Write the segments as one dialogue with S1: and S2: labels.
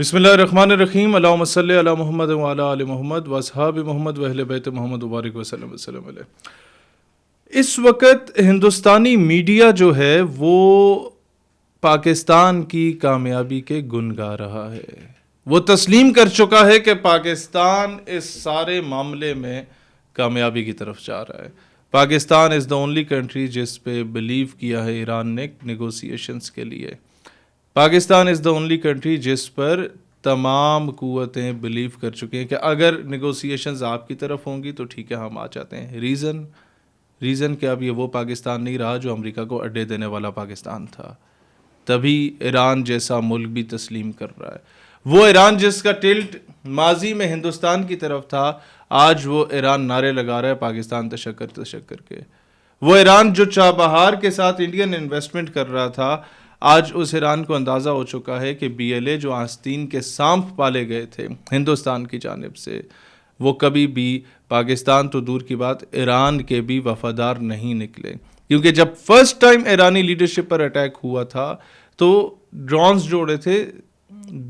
S1: بسم اللہ الرحمن الرحیم، اللہم صلی علی محمد وعلی آل محمد واصحاب محمد واہل بیت محمد وبارک وسلم وسلم علیہ۔ اس وقت ہندوستانی میڈیا جو ہے وہ پاکستان کی کامیابی کے گن گا رہا ہے۔ وہ تسلیم کر چکا ہے کہ پاکستان اس سارے معاملے میں کامیابی کی طرف جا رہا ہے۔ پاکستان از دا اونلی کنٹری جس پہ بلیو کیا ہے ایران نے نیگوسیشنز کے لیے۔ پاکستان از دا اونلی کنٹری جس پر تمام قوتیں بلیو کر چکے ہیں کہ اگر نیگوسیشنز آپ کی طرف ہوں گی تو ٹھیک ہے ہم آ جاتے ہیں۔ ریزن کہ اب یہ وہ پاکستان نہیں رہا جو امریکہ کو اڈے دینے والا پاکستان تھا، تبھی ایران جیسا ملک بھی تسلیم کر رہا ہے۔ وہ ایران جس کا ٹلٹ ماضی میں ہندوستان کی طرف تھا، آج وہ ایران نعرے لگا رہا ہے پاکستان تشکر کے۔ وہ ایران جو چابہار کے ساتھ انڈین انویسٹمنٹ کر رہا تھا، آج اس ایران کو اندازہ ہو چکا ہے کہ BLA جو آستین کے سانپ پالے گئے تھے ہندوستان کی جانب سے، وہ کبھی بھی پاکستان تو دور کی بات ایران کے بھی وفادار نہیں نکلے۔ کیونکہ جب فرسٹ ٹائم ایرانی لیڈرشپ پر اٹیک ہوا تھا تو ڈرونز جو اڑے تھے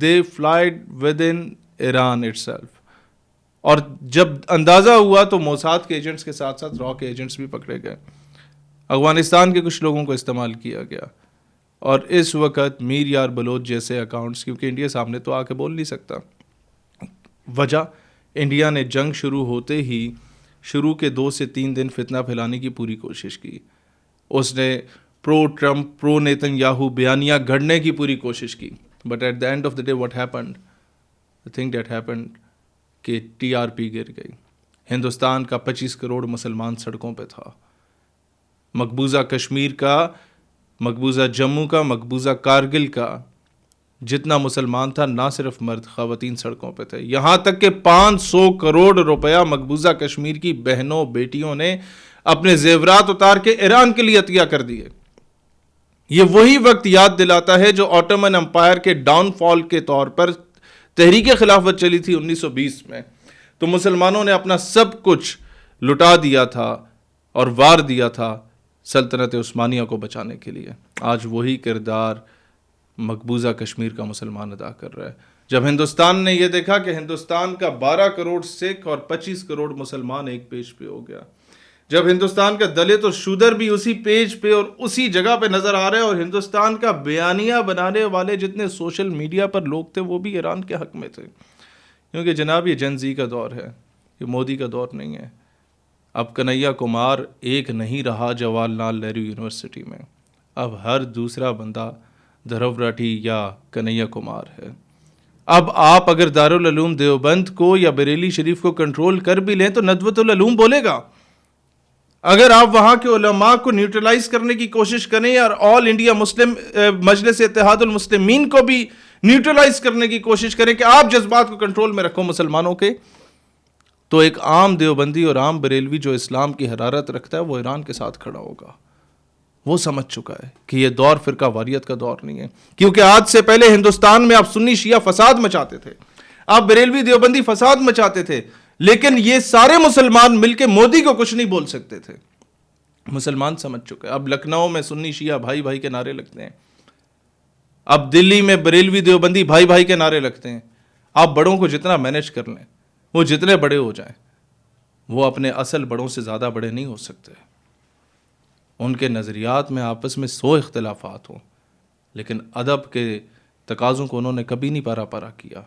S1: they flied within Iran itself, اور جب اندازہ ہوا تو موساد کے ایجنٹس کے ساتھ ساتھ را کے ایجنٹس بھی پکڑے گئے، افغانستان کے کچھ لوگوں کو استعمال کیا گیا، اور اس وقت میر یار بلوچ جیسے اکاؤنٹس، کیونکہ انڈیا سامنے تو آ کے بول نہیں سکتا، وجہ انڈیا نے جنگ شروع ہوتے ہی شروع کے 2 سے 3 دن فتنہ پھیلانے کی پوری کوشش کی۔ اس نے pro Trump pro Netanyahu بیانیہ گھڑنے کی پوری کوشش کی، but at the end of the day what happened, the thing that happened کہ TRP گر گئی۔ ہندوستان کا 25 کروڑ مسلمان سڑکوں پہ تھا، مقبوضہ کشمیر کا، مقبوضہ جموں کا، مقبوضہ کارگل کا جتنا مسلمان تھا، نہ صرف مرد، خواتین سڑکوں پہ تھے، یہاں تک کہ 500 کروڑ روپیہ مقبوضہ کشمیر کی بہنوں بیٹیوں نے اپنے زیورات اتار کے ایران کے لیے عطیہ کر دیے۔ یہ وہی وقت یاد دلاتا ہے جو آٹومن امپائر کے ڈاؤن فال کے طور پر تحریک خلافت چلی تھی 1920 میں، تو مسلمانوں نے اپنا سب کچھ لٹا دیا تھا اور وار دیا تھا سلطنت عثمانیہ کو بچانے کے لیے۔ آج وہی کردار مقبوضہ کشمیر کا مسلمان ادا کر رہا ہے۔ جب ہندوستان نے یہ دیکھا کہ ہندوستان کا 12 کروڑ سکھ اور 25 کروڑ مسلمان ایک پیج پہ ہو گیا، جب ہندوستان کا دلت اور شودر بھی اسی پیج پہ اور اسی جگہ پہ نظر آ رہے ہیں، اور ہندوستان کا بیانیہ بنانے والے جتنے سوشل میڈیا پر لوگ تھے وہ بھی ایران کے حق میں تھے، کیونکہ جناب یہ جن زی کا دور ہے، یہ مودی کا دور نہیں ہے۔ اب کنہیا کمار ایک نہیں رہا جواہر لال نہرو یونیورسٹی میں، اب ہر دوسرا بندہ دھرو راٹھی یا کنہیا کمار ہے۔ اب آپ اگر دارالعلوم دیوبند کو یا بریلی شریف کو کنٹرول کر بھی لیں تو ندوۃ العلوم بولے گا۔ اگر آپ وہاں کے علماء کو نیوٹرلائز کرنے کی کوشش کریں اور آل انڈیا مسلم مجلس اتحاد المسلمین کو بھی نیوٹرلائز کرنے کی کوشش کریں کہ آپ جذبات کو کنٹرول میں رکھو مسلمانوں کے، تو ایک عام دیوبندی اور عام بریلوی جو اسلام کی حرارت رکھتا ہے وہ ایران کے ساتھ کھڑا ہوگا۔ وہ سمجھ چکا ہے کہ یہ دور فرقہ واریت کا دور نہیں ہے، کیونکہ آج سے پہلے ہندوستان میں آپ سنی شیعہ فساد مچاتے تھے، آپ بریلوی دیوبندی فساد مچاتے تھے، لیکن یہ سارے مسلمان مل کے مودی کو کچھ نہیں بول سکتے تھے۔ مسلمان سمجھ چکے، اب لکھنؤ میں سنی شیعہ بھائی بھائی کے نعرے لگتے ہیں، اب دلی میں بریلوی دیوبندی بھائی بھائی کے نعرے لگتے ہیں۔ آپ بڑوں کو جتنا مینج کر لیں، وہ جتنے بڑے ہو جائیں، وہ اپنے اصل بڑوں سے زیادہ بڑے نہیں ہو سکتے۔ ان کے نظریات میں آپس میں 100 اختلافات ہوں، لیکن ادب کے تقاضوں کو انہوں نے کبھی نہیں پارا پارا کیا۔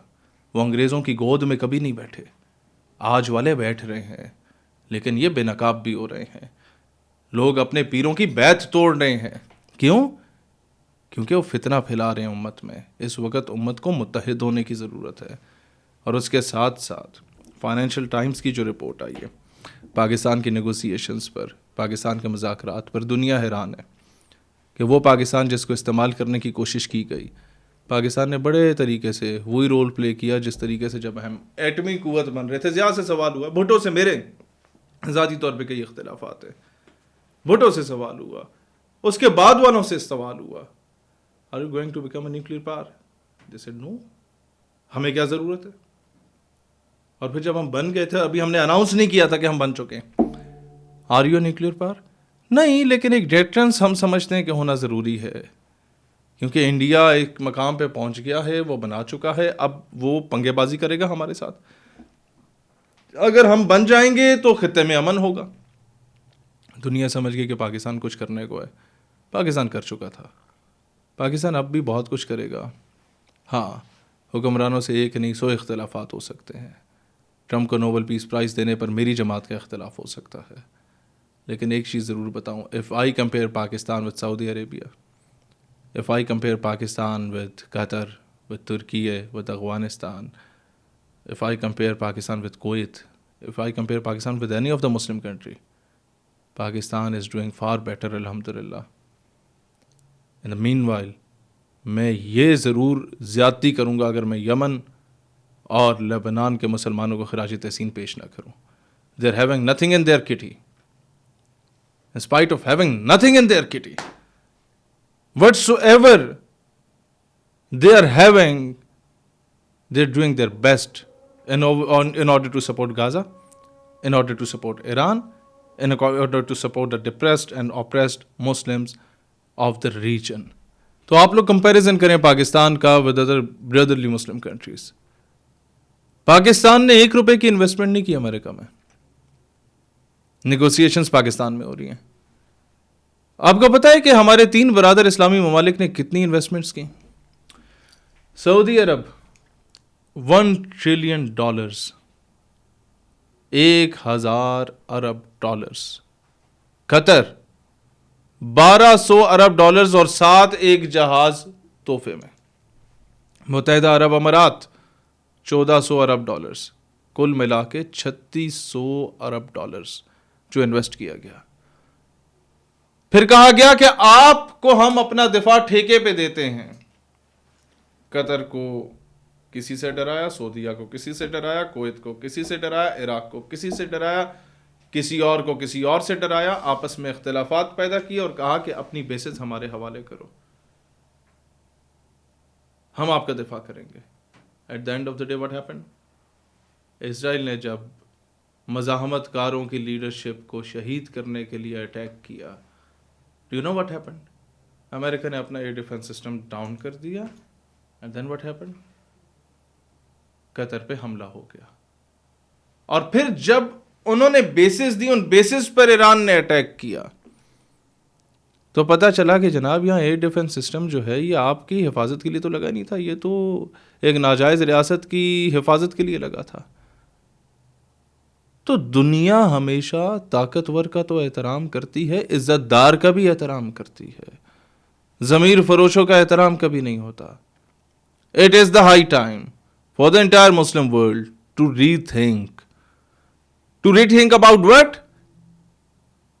S1: وہ انگریزوں کی گود میں کبھی نہیں بیٹھے، آج والے بیٹھ رہے ہیں، لیکن یہ بے نقاب بھی ہو رہے ہیں۔ لوگ اپنے پیروں کی بیعت توڑ رہے ہیں، کیوں؟ کیونکہ وہ فتنہ پھیلا رہے ہیں امت میں۔ اس وقت امت کو متحد ہونے کی ضرورت ہے، اور اس کے ساتھ ساتھ فائنینشیل ٹائمز کی جو رپورٹ آئی ہے پاکستان کی نیگوسیشنز پر، پاکستان کے مذاکرات پر، دنیا حیران ہے کہ وہ پاکستان جس کو استعمال کرنے کی کوشش کی گئی، پاکستان نے بڑے طریقے سے وہی رول پلے کیا جس طریقے سے جب ہم ایٹمی قوت بن رہے تھے۔ ضیاء سے سوال ہوا، بھٹو سے میرے ذاتی طور پہ کئی اختلافات ہیں، بھٹو سے سوال ہوا، اس کے بعد والوں سے سوال ہوا، Are you going to become a nuclear power? They said no. ہمیں کیا ضرورت ہے؟ اور پھر جب ہم بن گئے تھے، ابھی ہم نے اناؤنس نہیں کیا تھا کہ ہم بن چکے ہیں، Are you a nuclear power؟ نہیں، لیکن ایک ڈیٹرنس ہم سمجھتے ہیں کہ ہونا ضروری ہے۔ کیونکہ انڈیا ایک مقام پہ پہنچ گیا ہے, وہ بنا چکا ہے, اب وہ پنگے بازی کرے گا ہمارے ساتھ. اگر ہم بن جائیں گے تو خطے میں امن ہوگا. دنیا سمجھ گئی کہ پاکستان کچھ کرنے کو ہے. پاکستان کر چکا تھا, پاکستان اب بھی بہت کچھ کرے گا. ہاں, حکمرانوں سے ایک نہیں 100 اختلافات ہو سکتے ہیں. ٹرمپ کو نوبل پیس پرائز دینے پر میری جماعت کا اختلاف ہو سکتا ہے, لیکن ایک چیز ضرور بتاؤں, if I compare Pakistan with Saudi Arabia, if I compare Pakistan with Qatar, with Turkey, with Afghanistan, if I compare Pakistan with Kuwait, if I compare Pakistan with any of the Muslim country, Pakistan is doing far better, alhamdulillah. In the meanwhile, میں یہ ضرور زیادتی کروں گا اگر میں یمن اور لبنان کے مسلمانوں کو خراج تحسین پیش نہ کروں. They are having nothing in their kitty. In spite of having nothing in their kitty, whatsoever they are having, they are doing their best in order to support Gaza, in order to support Iran, in order to support the depressed and oppressed Muslims of the region. تو آپ لوگ comparison کریں پاکستان کا with other بردرلی Muslim countries. Pakistan نے 1 روپے کی investment نہیں کی امریکہ میں. نیگوسیشنز پاکستان میں ہو رہی ہیں. آپ کو پتہ ہے کہ ہمارے 3 برادر اسلامی ممالک نے کتنی انویسٹمنٹس کی؟ سعودی عرب $1 ٹریلین, 1,000 ارب ڈالرز. قطر $1,200 ارب اور 7 ایک جہاز تحفے میں. متحدہ عرب امارات $1,400 ارب, کل ملا کے $3,600 ارب جو انویسٹ کیا گیا. پھر کہا گیا کہ آپ کو ہم اپنا دفاع ٹھیکے پہ دیتے ہیں. قطر کو کسی سے ڈرایا, سعودیہ کو کسی سے ڈرایا, کویت کو کسی سے ڈرایا, عراق کو کسی سے ڈرایا, کسی اور کو کسی اور سے ڈرایا, آپس میں اختلافات پیدا کیے اور کہا کہ اپنی بیسز ہمارے حوالے کرو, ہم آپ کا دفاع کریں گے. At the end of the day what happened? Israel نے جب مزاحمت کاروں کی لیڈرشپ کو شہید کرنے کے لیے اٹیک کیا, do you know what happened? امریکہ نے اپنا ایئر ڈیفنس سسٹم ڈاؤن کر دیا. And then what happened? Qatar پہ حملہ ہو گیا. اور پھر جب انہوں نے بیسز دی, ان بیسز پر ایران نے اٹیک کیا, تو پتہ چلا کہ جناب یہاں ایئر ڈیفنس سسٹم جو ہے یہ آپ کی حفاظت کے لیے تو لگا نہیں تھا, یہ تو ایک ناجائز ریاست کی حفاظت کے لیے لگا تھا. تو دنیا ہمیشہ طاقتور کا تو احترام کرتی ہے, عزت دار کا بھی احترام کرتی ہے, ضمیر فروشوں کا احترام کبھی نہیں ہوتا. It is the high time for the entire Muslim world to rethink. To rethink about what?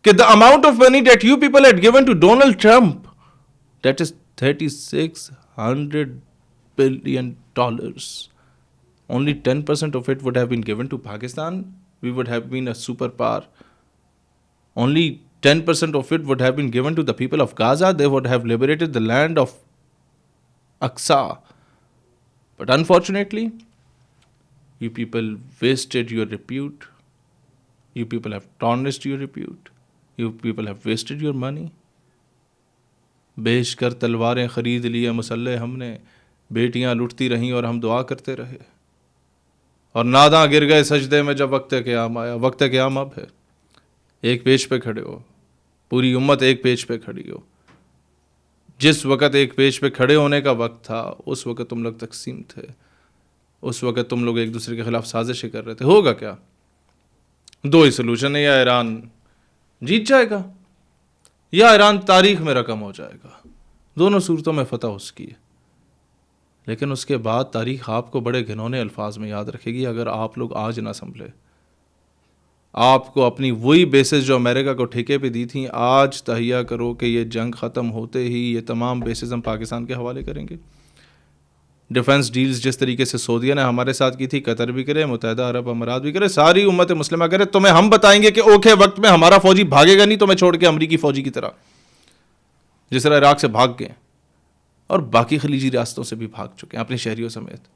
S1: The amount of money that you people had given to Donald Trump, that is $3,600 billion. Only 10% of it would have been given to Pakistan. We would have been a superpower. Only 10% of it would have been given to the people of Gaza. They would have liberated the land of Aqsa. But unfortunately, you people wasted your repute. You people have tarnished your repute. You people have wasted your money. بیچ کر تلواریں خرید لیے مسلح ہم نے, بیٹیاں لٹتی رہیں اور ہم دعا کرتے رہے, اور ناداں گر گئے سجدے میں جب وقت قیام آیا. وقت قیام اب ہے, ایک پیج پہ کھڑے ہو, پوری امت ایک پیج پہ کھڑی ہو. جس وقت ایک پیج پہ کھڑے ہونے کا وقت تھا اس وقت تم لوگ تقسیم تھے, اس وقت تم لوگ ایک دوسرے کے خلاف سازشیں کر رہے تھے. ہوگا کیا؟ 2 ہی سلوشن ہے, یا ایران جیت جائے گا یا ایران تاریخ میں رقم ہو جائے گا. دونوں صورتوں میں فتح اس کی ہے, لیکن اس کے بعد تاریخ آپ کو بڑے گھنونے الفاظ میں یاد رکھے گی اگر آپ لوگ آج نہ سنبھلے. آپ کو اپنی وہی بیسز جو امریکہ کو ٹھیکے پہ دی تھیں آج تہیا کرو کہ یہ جنگ ختم ہوتے ہی یہ تمام بیسز ہم پاکستان کے حوالے کریں گے. ڈیفنس ڈیلز جس طریقے سے سعودیہ نے ہمارے ساتھ کی تھی, قطر بھی کرے, متحدہ عرب امارات بھی کرے, ساری امت مسلمہ کرے. تمہیں ہم بتائیں گے کہ اوکھے وقت میں ہمارا فوجی بھاگے گا نہیں تمہیں چھوڑ کے امریکی فوجی کی طرح, جس طرح عراق سے بھاگ گئے اور باقی خلیجی ریاستوں سے بھی بھاگ چکے ہیں اپنے شہریوں سمیت.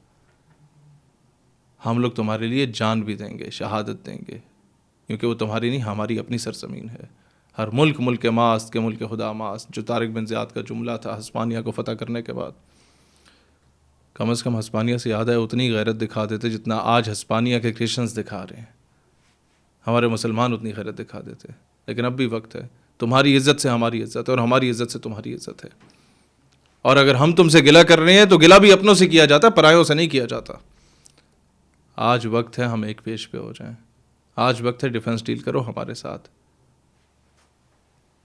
S1: ہم لوگ تمہارے لیے جان بھی دیں گے, شہادت دیں گے, کیونکہ وہ تمہاری نہیں ہماری اپنی سرزمین ہے. ہر ملک ملک ماست کے ملک خدا ماست، جو طارق بن زیاد کا جملہ تھا ہسپانیہ کو فتح کرنے کے بعد. کم از کم ہسپانیہ سے یاد ہے اتنی غیرت دکھا دیتے جتنا آج ہسپانیہ کے کرسچنز دکھا رہے ہیں. ہمارے مسلمان اتنی غیرت دکھا دیتے. لیکن اب بھی وقت ہے. تمہاری عزت سے ہماری عزت ہے، اور ہماری عزت سے تمہاری عزت ہے. اور اگر ہم تم سے گلہ کر رہے ہیں تو گلہ بھی اپنوں سے کیا جاتا ہے، پرایوں سے نہیں کیا جاتا. آج وقت ہے ہم ایک پیج پہ ہو جائیں. آج وقت ہے ڈیفنس ڈیل کرو ہمارے ساتھ.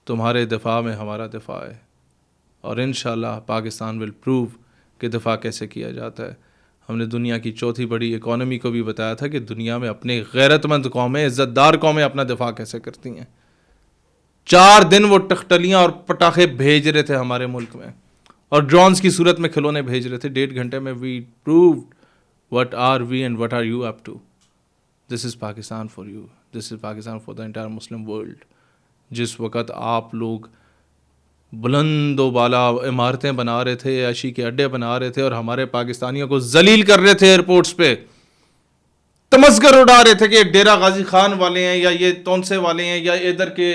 S1: تمہارے دفاع میں ہمارا دفاع ہے، اور انشاءاللہ پاکستان ول پروو کہ دفاع کیسے کیا جاتا ہے. ہم نے دنیا کی چوتھی بڑی اکانومی کو بھی بتایا تھا کہ دنیا میں اپنے غیرت مند قومیں، عزت دار قومیں اپنا دفاع کیسے کرتی ہیں. 4 دن وہ ٹخٹلیاں اور پٹاخے بھیج رہے تھے ہمارے ملک میں، اور ڈرونز کی صورت میں کھلونے بھیج رہے تھے. 1.5 گھنٹے میں وی proved what are we and what are you up to. This is Pakistan for you. This is Pakistan for the entire Muslim world. جس وقت آپ لوگ بلند و بالا عمارتیں بنا رہے تھے، عیاشی کے اڈے بنا رہے تھے، اور ہمارے پاکستانیوں کو ذلیل کر رہے تھے ایئرپورٹس پہ، تمسخر اڑا رہے تھے کہ ڈیرہ غازی خان والے ہیں، یا یہ تونسے والے ہیں، یا ادھر کے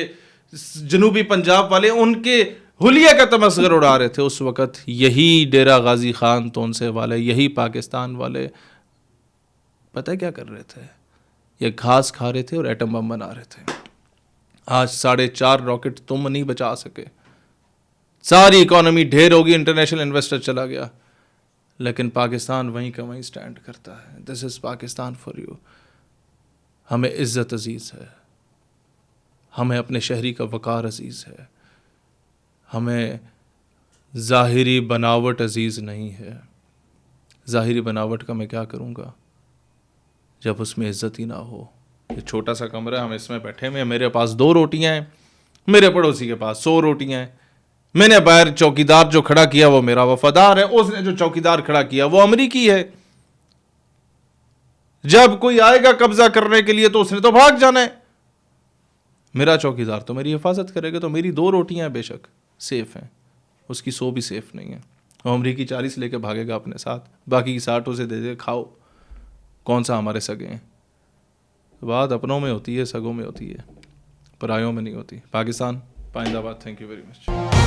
S1: جنوبی پنجاب والے، ان کے حلیہ کا تمسخر اڑا رہے تھے. اس وقت یہی ڈیرہ غازی خان تونسے والے، یہی پاکستان والے پتہ کیا کر رہے تھے؟ یہ گھاس کھا رہے تھے اور ایٹم بم بنا رہے تھے. آج 4.5 راکٹ تم نہیں بچا سکے. ساری اکانومی ڈھیر ہوگی، انٹرنیشنل انویسٹر چلا گیا، لیکن پاکستان وہیں کا وہیں سٹینڈ کرتا ہے. دس از پاکستان فار یو. ہمیں عزت عزیز ہے، ہمیں اپنے شہری کا وقار عزیز ہے، ہمیں ظاہری بناوٹ عزیز نہیں ہے. ظاہری بناوٹ کا میں کیا کروں گا جب اس میں عزت ہی نہ ہو. یہ چھوٹا سا کمرہ، ہم اس میں بیٹھے ہوئے ہیں، میرے پاس 2 روٹیاں ہیں، میرے پڑوسی کے پاس 100 روٹیاں ہیں. میں نے باہر چوکیدار جو کھڑا کیا وہ میرا وفادار ہے، اس نے جو چوکیدار کھڑا کیا وہ امریکی ہے. جب کوئی آئے گا قبضہ کرنے کے لیے تو اس نے تو بھاگ جانا ہے. میرا چوکیدار تو میری حفاظت کرے گا. تو میری 2 روٹیاں بے شک سیف ہیں، اس کی 100 بھی سیف نہیں ہیں. وہ امریکی 40 لے کے بھاگے گا اپنے ساتھ، باقی کی 60 اسے دے دے کھاؤ. کون سا ہمارے سگے ہیں؟ بات اپنوں میں ہوتی ہے، سگوں میں ہوتی ہے، پرایوں میں نہیں ہوتی. پاکستان پائندہ باد. Thank you very much.